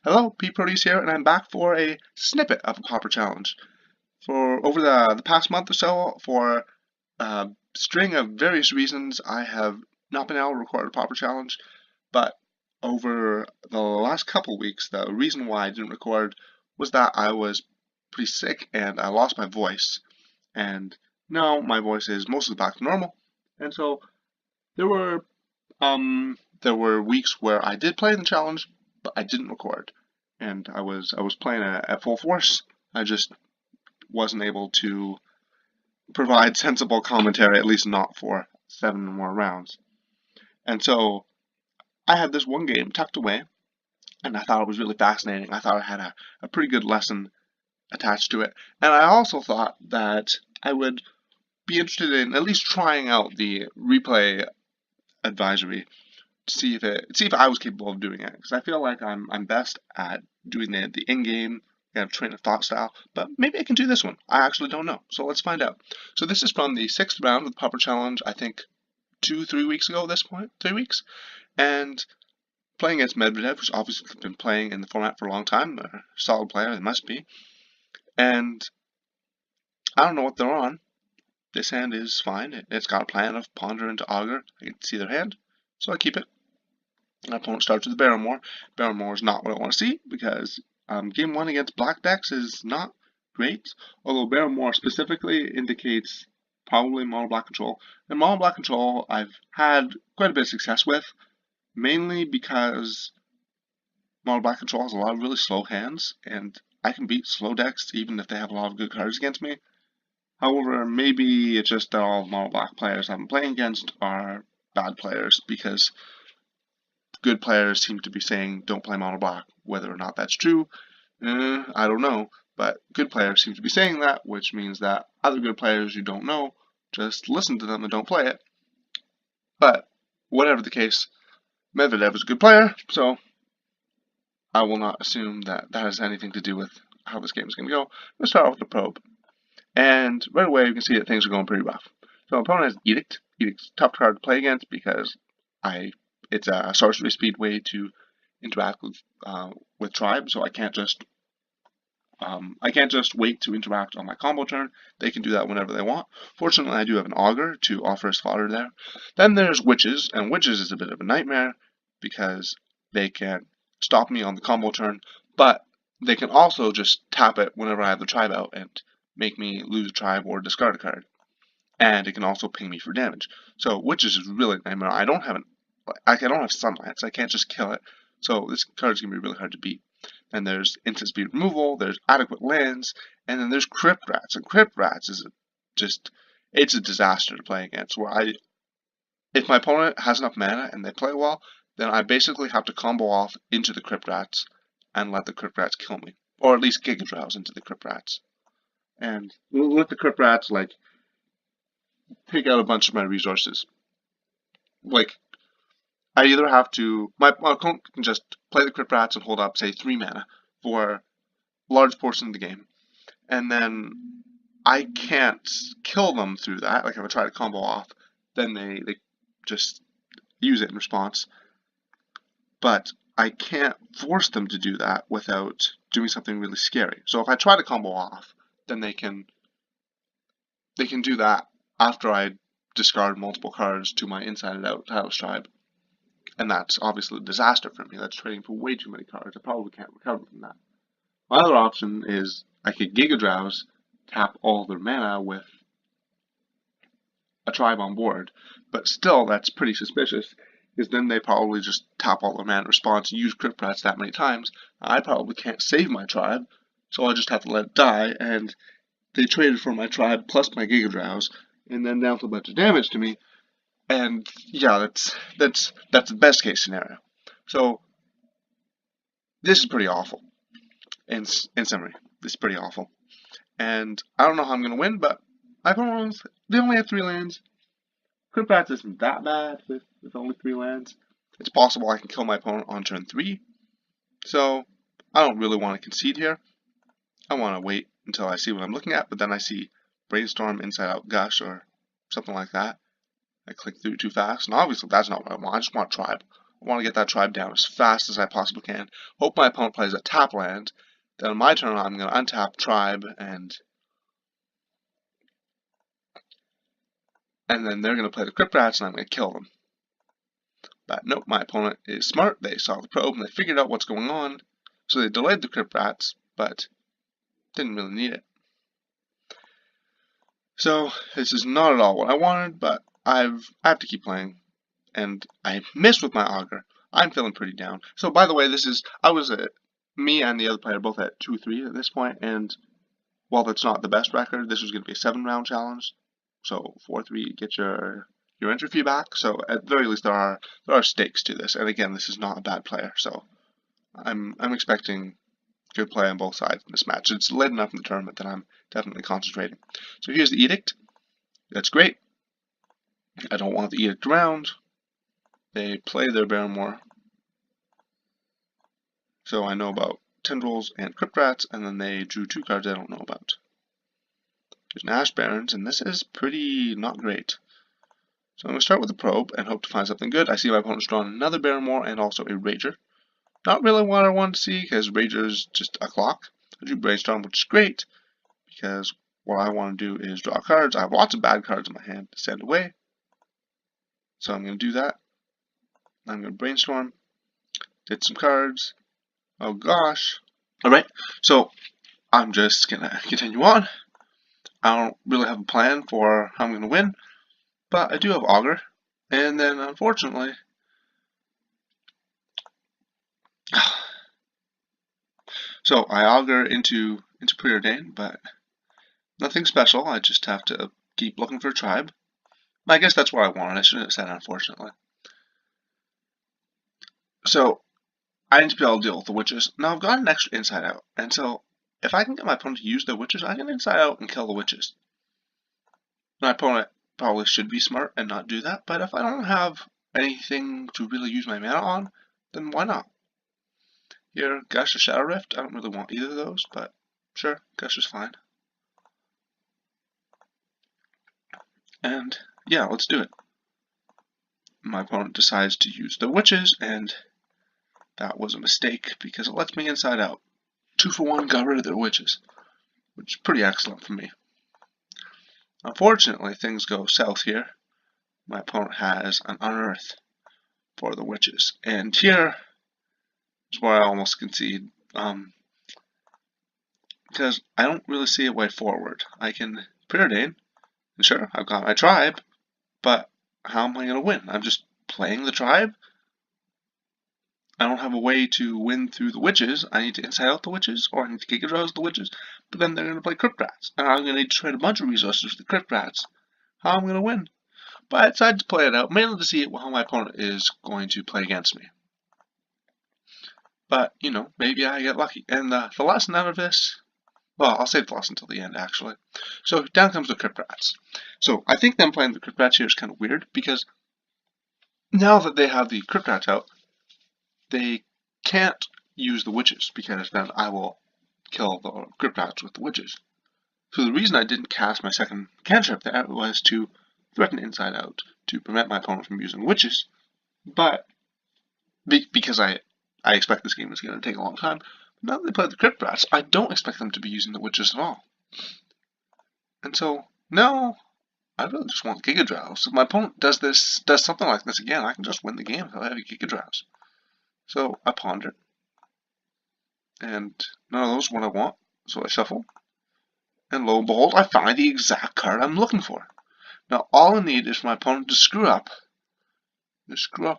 Hello, pproteus here, and I'm back for a snippet of a Popper challenge. For over the past month or so, for a string of various reasons, I have not been able to record a Popper challenge, but over the last couple weeks, the reason why I didn't record was that I was pretty sick and I lost my voice. And now my voice is mostly back to normal, and so there were there were weeks where I did play in the challenge, but I didn't record, and I was playing at full force. I just wasn't able to provide sensible commentary, at least not for 7 more rounds. And so I had this one game tucked away, and I thought it was really fascinating. I thought it had a pretty good lesson attached to it, and I also thought that I would be interested in at least trying out the replay advisory to see if I was capable of doing it, because I feel like I'm best at doing the in-game kind of train of thought style, but maybe I can do this one. I actually don't know, so let's find out. So this is from the 6th round of the Popper Challenge, I think 2-3 weeks ago at this point, 3 weeks, and playing against Medvedev, who's obviously been playing in the format for a long time, a solid player, they must be, and I don't know what they're on. This hand is fine. It's got a plan of ponder into augur. I can see their hand, so I keep it. My opponent starts with the Barrymore. Barrymore is not what I want to see because game 1 against black decks is not great. Although Barrymore specifically indicates probably mono black control. And mono black control I've had quite a bit of success with, mainly because mono black control has a lot of really slow hands, and I can beat slow decks even if they have a lot of good cards against me. However, maybe it's just that all mono black players I've been playing against are bad players, because good players seem to be saying don't play mono black. Whether or not that's true, I don't know. But good players seem to be saying that, which means that other good players you don't know, just listen to them and don't play it. But whatever the case, Medvedev is a good player, so I will not assume that that has anything to do with how this game is going to go. Let's start off with the probe. And right away you can see that things are going pretty rough. So my opponent has Edict. Edict's a tough card to play against because it's a sorcery speed way to interact with tribe, so I can't just wait to interact on my combo turn. They can do that whenever they want. Fortunately, I do have an augur to offer as fodder there. Then there's witches, and witches is a bit of a nightmare because they can stop me on the combo turn, but they can also just tap it whenever I have the tribe out and make me lose a tribe or discard a card. And it can also ping me for damage. So witches is really a nightmare. I don't have sunlight, so I can't just kill it. So this card is going to be really hard to beat. And there's instant speed removal, there's adequate lands, and then there's Crypt Rats. And Crypt Rats is it's a disaster to play against. If my opponent has enough mana and they play well, then I basically have to combo off into the Crypt Rats and let the Crypt Rats kill me. Or at least Giga Drowse into the Crypt Rats. And let the Crypt Rats, like, take out a bunch of my resources. Like, I either have to, my opponent can just play the Crypt Rats and hold up, say, 3 mana for a large portion of the game, and then I can't kill them through that. Like, if I try to combo off, then they just use it in response. But I can't force them to do that without doing something really scary. So if I try to combo off, then they can do that after I discard multiple cards to my Inside and Out Tiles tribe. And that's obviously a disaster for me. That's trading for way too many cards. I probably can't recover from that. My other option is I could Giga Drowse, tap all their mana with a tribe on board. But still, that's pretty suspicious, because then they probably just tap all their mana in response and use Crypt Rats that many times. I probably can't save my tribe, so I just have to let it die, and they traded for my tribe plus my Giga Drowse, and then dealt a bunch of damage to me. And yeah, that's the best case scenario. So this is pretty awful. In summary, this is pretty awful. And I don't know how I'm gonna win, but my opponents, they only have 3 lands. Crypt Rats isn't that bad with only 3 lands. It's possible I can kill my opponent on turn 3. So I don't really want to concede here. I want to wait until I see what I'm looking at, but then I see Brainstorm, Inside Out Gush, or something like that. I click through too fast, and obviously that's not what I want. I just want tribe. I want to get that tribe down as fast as I possibly can. Hope my opponent plays a tap land. Then on my turn, I'm going to untap tribe, and then they're going to play the Crypt Rats, and I'm going to kill them. But nope, my opponent is smart. They saw the probe, and they figured out what's going on. So they delayed the Crypt Rats, but didn't really need it. So this is not at all what I wanted, but I have to keep playing. And I missed with my auger. I'm feeling pretty down. So by the way, me and the other player both at 2-3 at this point, and while that's not the best record, this was going to be a 7-round challenge. So 4-3 get your entry fee back. So at the very least there are stakes to this. And again, this is not a bad player, so I'm expecting good play on both sides in this match. It's late enough in the tournament that I'm definitely concentrating. So here's the edict. That's great. I don't want the edict around. They play their Barrymore. So I know about Tendrils and Crypt Rats, and then they drew 2 cards I don't know about. There's an Ash Barrens, and this is pretty not great. So I'm going to start with the probe and hope to find something good. I see my opponent's drawn another Barrymore and also a Rager. Not really what I want to see, because Rager's just a clock. I drew Brainstorm, which is great, because what I want to do is draw cards. I have lots of bad cards in my hand to send away. So I'm going to do that. I'm going to Brainstorm. Did some cards. Oh gosh. Alright, so I'm just going to continue on. I don't really have a plan for how I'm going to win, but I do have Augur. And then unfortunately, so I Augur into Preordain, but nothing special. I just have to keep looking for a tribe. I guess that's what I wanted. I shouldn't have said unfortunately. So I need to be able to deal with the witches. Now I've got an extra inside out, and so if I can get my opponent to use their witches, I can inside out and kill the witches. My opponent probably should be smart and not do that, but if I don't have anything to really use my mana on, then why not? Here, Gush or Shadow Rift, I don't really want either of those, but sure, Gush is fine. And yeah, let's do it. My opponent decides to use the witches, and that was a mistake because it lets me inside out. 2-for-1 got rid of their witches, which is pretty excellent for me. Unfortunately, things go south here. My opponent has an Unearth for the witches, and here is where I almost concede, because I don't really see a way forward. I can Preordain, and sure, I've got my tribe, but how am I going to win? I'm just playing the tribe? I don't have a way to win through the witches. I need to inside out the witches, or I need to Giga Drowse the witches, but then they're going to play Crypt Rats, and I'm going to need to trade a bunch of resources for the Crypt Rats. How am I going to win? But I decided to play it out, mainly to see how my opponent is going to play against me. But, you know, maybe I get lucky. And the lesson out of this, well, I'll save the lesson until the end, actually. So down comes the Crypt Rats. So I think them playing the Crypt Rats here is kind of weird, because now that they have the Crypt Rats out, they can't use the witches, because then I will kill the Crypt Rats with the witches. So the reason I didn't cast my second cantrip there was to threaten inside out, to prevent my opponent from using witches. But because I expect this game is going to take a long time, now that they play the Crypt Rats, I don't expect them to be using the witches at all. And so now I really just want Giga Drowse. If my opponent does something like this again, I can just win the game without having Giga Drowse. So I ponder, and none of those are what I want, so I shuffle, and lo and behold, I find the exact card I'm looking for. Now all I need is for my opponent to screw up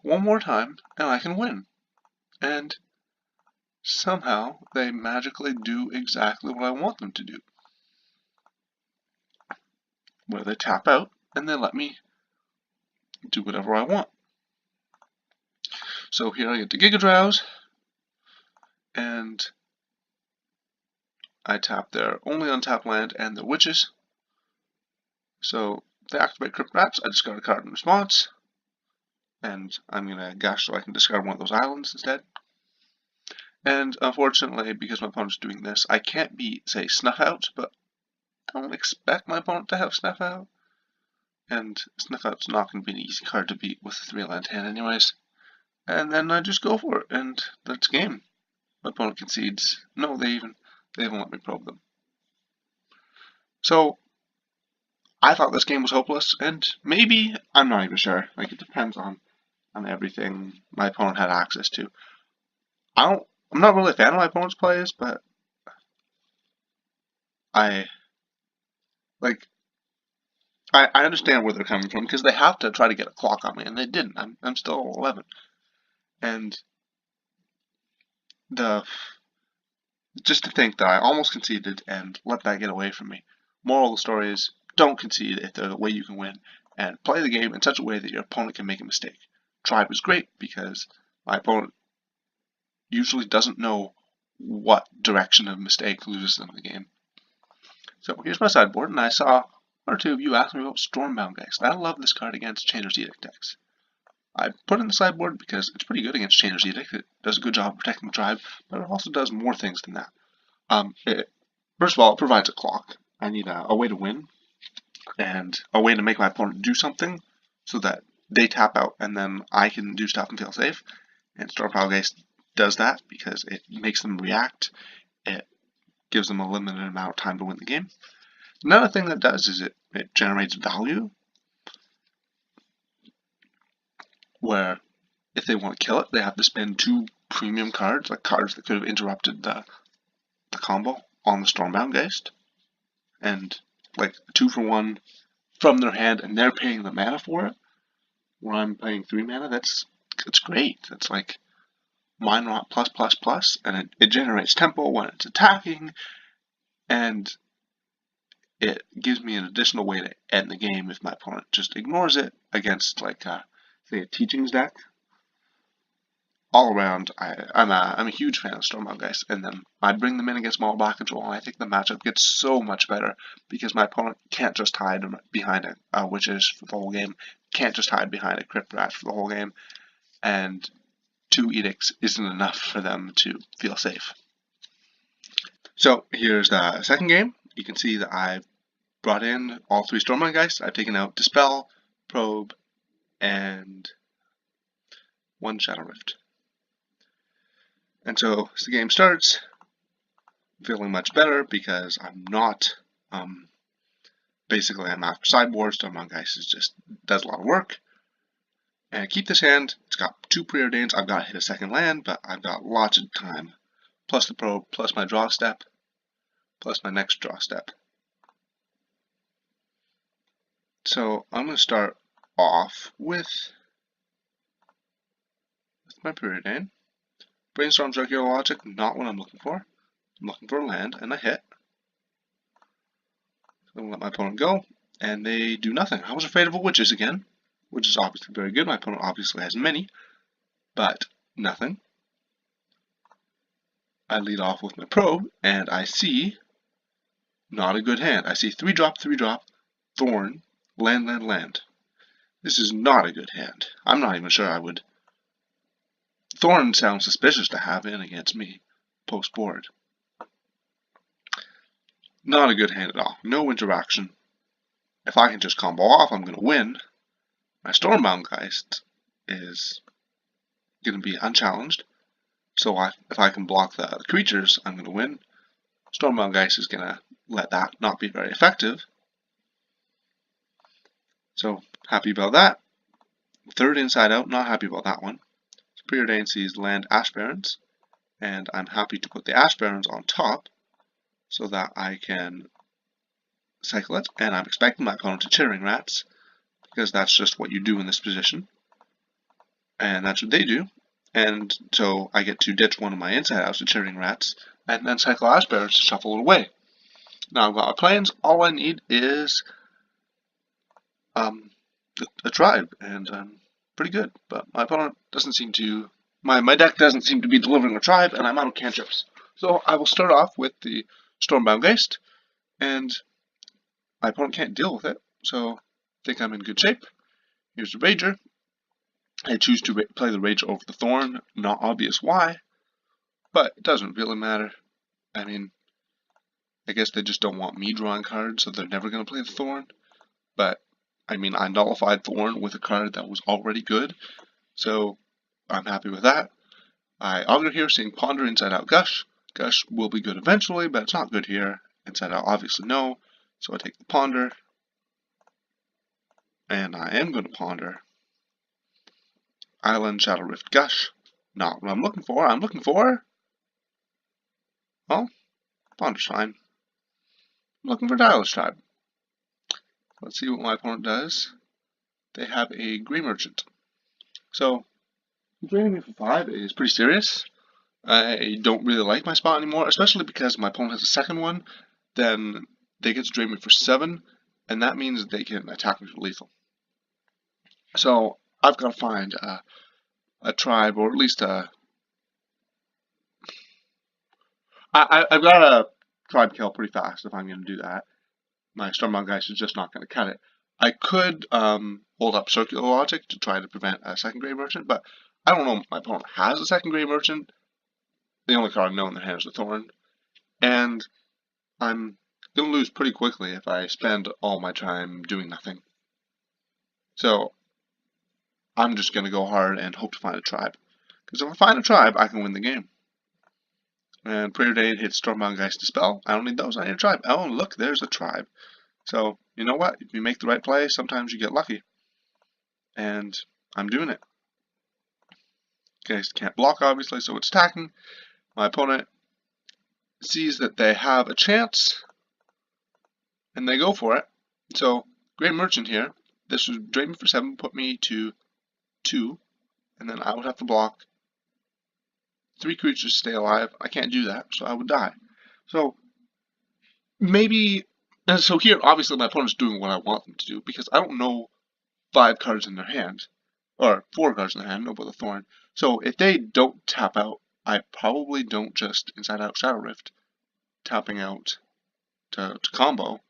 one more time, and I can win. And somehow they magically do exactly what I want them to do, where they tap out, and they let me do whatever I want. So here I get the Giga Drowse, and I tap their only untapped land and the witches. So if they activate Crypt Rats, I discard a card in response, and I'm going to Gash so I can discard one of those islands instead. And unfortunately, because my opponent's doing this, I can't beat, say, Snuff Out, but I don't expect my opponent to have Snuff Out. And Snuff Out's not going to be an easy card to beat with a 3-land hand anyways. and then I just go for it, and that's game. My opponent concedes. No, they even let me probe them. So I thought this game was hopeless, and maybe, I'm not even sure. Like, it depends on everything my opponent had access to. I'm not really a fan of my opponent's plays, but I understand where they're coming from, because they have to try to get a clock on me, and they didn't. I'm still 11, and just to think that I almost conceded and let that get away from me. Moral of the story is, don't concede if there's a way you can win, and play the game in such a way that your opponent can make a mistake. Tribe was great because my opponent usually doesn't know what direction of mistake loses them the game. So here's my sideboard, and I saw one or two of you ask me about Stormbound Geist. I love this card against Chainer's Edict decks. I put it in the sideboard because it's pretty good against Chainer's Edict. It does a good job of protecting the tribe, but it also does more things than that. First of all, it provides a clock. I need a way to win, and a way to make my opponent do something so that they tap out and then I can do stuff and feel safe. And Stormbound Geist does that because it makes them react. It gives them a limited amount of time to win the game. Another thing that does is it generates value, where if they want to kill it, they have to spend 2 premium cards, like cards that could have interrupted the combo on the Stormbound Geist, and like 2 for 1 from their hand, and they're paying the mana for it, where I'm paying 3 mana. That's great. That's like Mind Rot plus, and it generates tempo when it's attacking, and it gives me an additional way to end the game if my opponent just ignores it against, like, say, a Teachings deck. All around, I'm a huge fan of Stormbound Geist, and then I bring them in against Mono Black Control, and I think the matchup gets so much better because my opponent can't just hide behind Witches for the whole game, can't just hide behind a Crypt Rat for the whole game, and 2 Edicts isn't enough for them to feel safe. So here's the second game. You can see that I've brought in all 3 Stormbound Geists. I've taken out Dispel, Probe, and 1 Shadow Rift. And so as the game starts, I'm feeling much better because I'm not, basically I'm after sideboard. Stormbound Geist just does a lot of work. And I keep this hand. It's got 2 Preordains. I've got to hit a second land, but I've got lots of time. Plus the probe, plus my draw step, plus my next draw step. So I'm going to start off with my Preordain. Brainstorm Circular Logic, not what I'm looking for. I'm looking for a land, and I hit. I'm going to let my opponent go, and they do nothing. I was afraid of a Witches again, which is obviously very good. My opponent obviously has many, but nothing. I lead off with my probe, and I see not a good hand. I see 3-drop, 3-drop, Thorn, land, land, land. This is not a good hand. I'm not even sure I would. Thorn sounds suspicious to have in against me post-board. Not a good hand at all. No interaction. If I can just combo off, I'm going to win. My Stormbound Geist is going to be unchallenged. So if I can block the creatures, I'm going to win. Stormbound Geist is going to let that not be very effective. So happy about that. Third Inside Out, not happy about that one. Preordain sees land Ash Barrens, and I'm happy to put the Ash Barrens on top so that I can cycle it, and I'm expecting my opponent to Chittering Rats, because that's just what you do in this position, and that's what they do, and so I get to ditch one of my Inside Outs to Chittering Rats, and then cycle Ash Barrens to shuffle it away. Now I've got my plains, all I need is a tribe, and I'm pretty good, but my opponent doesn't seem to, my deck doesn't seem to be delivering a tribe, and I'm out of cantrips. So I will start off with the Stormbound Geist, and my opponent can't deal with it, so I think I'm in good shape. Here's the Rager. I choose to play the Rager over the Thorn, not obvious why, but it doesn't really matter. I mean, I guess they just don't want me drawing cards, so they're never going to play the Thorn, but I mean, I nullified Thorn with a card that was already good, so I'm happy with that. I augur here, seeing ponder, inside out, gush. Gush will be good eventually, but it's not good here. Inside out, obviously no. So I take the ponder, and I am going to ponder. Island, shadow, rift, gush. Not what I'm looking for. I'm looking for, well, ponder's fine. I'm looking for Dialer's Tribe. Let's see what my opponent does. They have a Grey Merchant. So, draining me for 5 is pretty serious. I don't really like my spot anymore, especially because my opponent has a second one. Then they get to drain me for 7, and that means they can attack me for lethal. So, I've got to find a tribe, or at least I've got a tribe kill pretty fast if I'm going to do that. My Stormbound Geist is just not going to cut it. I could hold up Circular Logic to try to prevent a second Grey Merchant, but I don't know if my opponent has a second Grey Merchant. The only card I know in their hand is the Thorn. And I'm going to lose pretty quickly if I spend all my time doing nothing. So I'm just going to go hard and hope to find a tribe. Because if I find a tribe, I can win the game. And Preordained hits Stormbound Geist Dispel. I don't need those, I need a tribe. Oh, look, there's a tribe. So, you know what? If you make the right play, sometimes you get lucky. And I'm doing it. Geist can't block, obviously, so it's attacking. My opponent sees that they have a chance, and they go for it. So, Great Merchant here. This would drain me for 7, put me to 2, and then I would have to block 3 creatures to stay alive. I can't do that, so I would die. So, maybe, and so here, obviously my opponent's doing what I want them to do, because I don't know 5 cards in their hand, or 4 cards in their hand, no but the Thorn. So if they don't tap out, I probably don't just Inside Out Shadow Rift, tapping out to combo,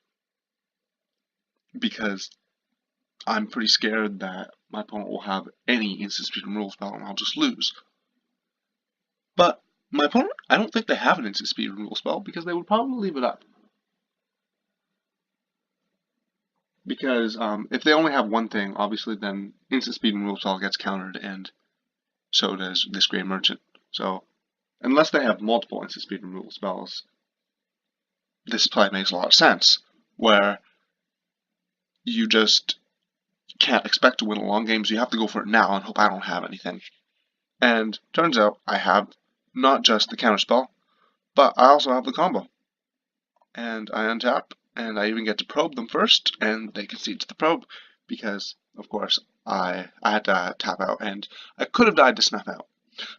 because I'm pretty scared that my opponent will have any instant speed removal spell and I'll just lose. But my opponent, I don't think they have an instant speed removal spell, because they would probably leave it up. Because if they only have one thing, obviously then instant speed removal spell gets countered, and so does this Grey Merchant. So unless they have multiple instant speed removal spells, this play makes a lot of sense, where you just can't expect to win a long game, so you have to go for it now and hope I don't have anything. And turns out I have not just the counter spell, but I also have the combo. And I untap, and I even get to probe them first, and they concede to the probe, because, of course, I had to tap out, and I could have died to snuff out.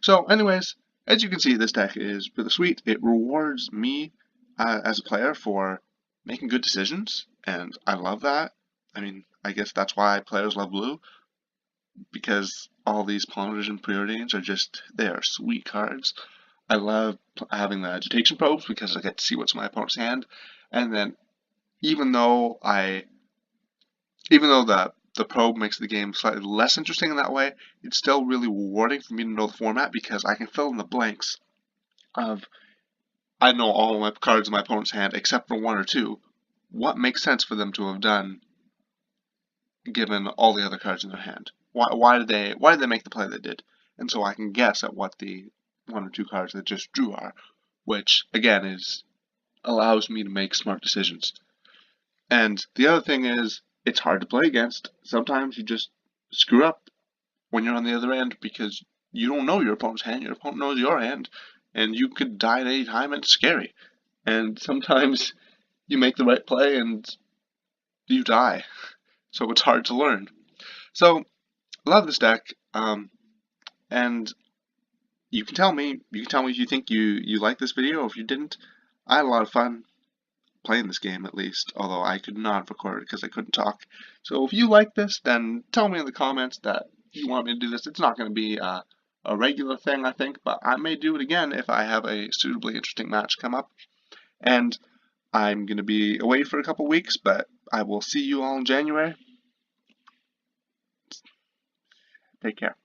So, anyways, as you can see, this deck is really sweet. It rewards me as a player for making good decisions, and I love that. I mean, I guess that's why players love blue, because all these ponders and preordains are just, they are sweet cards. I love having the agitation probes because I get to see what's in my opponent's hand, and then even though the probe makes the game slightly less interesting in that way, it's still really rewarding for me to know the format, because I can fill in the blanks of, I know all my cards in my opponent's hand except for 1 or 2. What makes sense for them to have done, given all the other cards in their hand? Why did they make the play they did? And so I can guess at what the 1 or 2 cards that just drew are, which again allows me to make smart decisions. And the other thing is, it's hard to play against. Sometimes you just screw up when you're on the other end, because you don't know your opponent's hand, your opponent knows your hand, and you could die at any time, and it's scary. And sometimes you make the right play and you die. So it's hard to learn. So, I love this deck, and you can tell me if you think you like this video, or if you didn't. I had a lot of fun playing this game, at least, although I could not have recorded because I couldn't talk. So if you like this, then tell me in the comments that you want me to do this. It's not going to be a regular thing, I think, but I may do it again if I have a suitably interesting match come up. And I'm going to be away for a couple weeks, but I will see you all in January. Take care.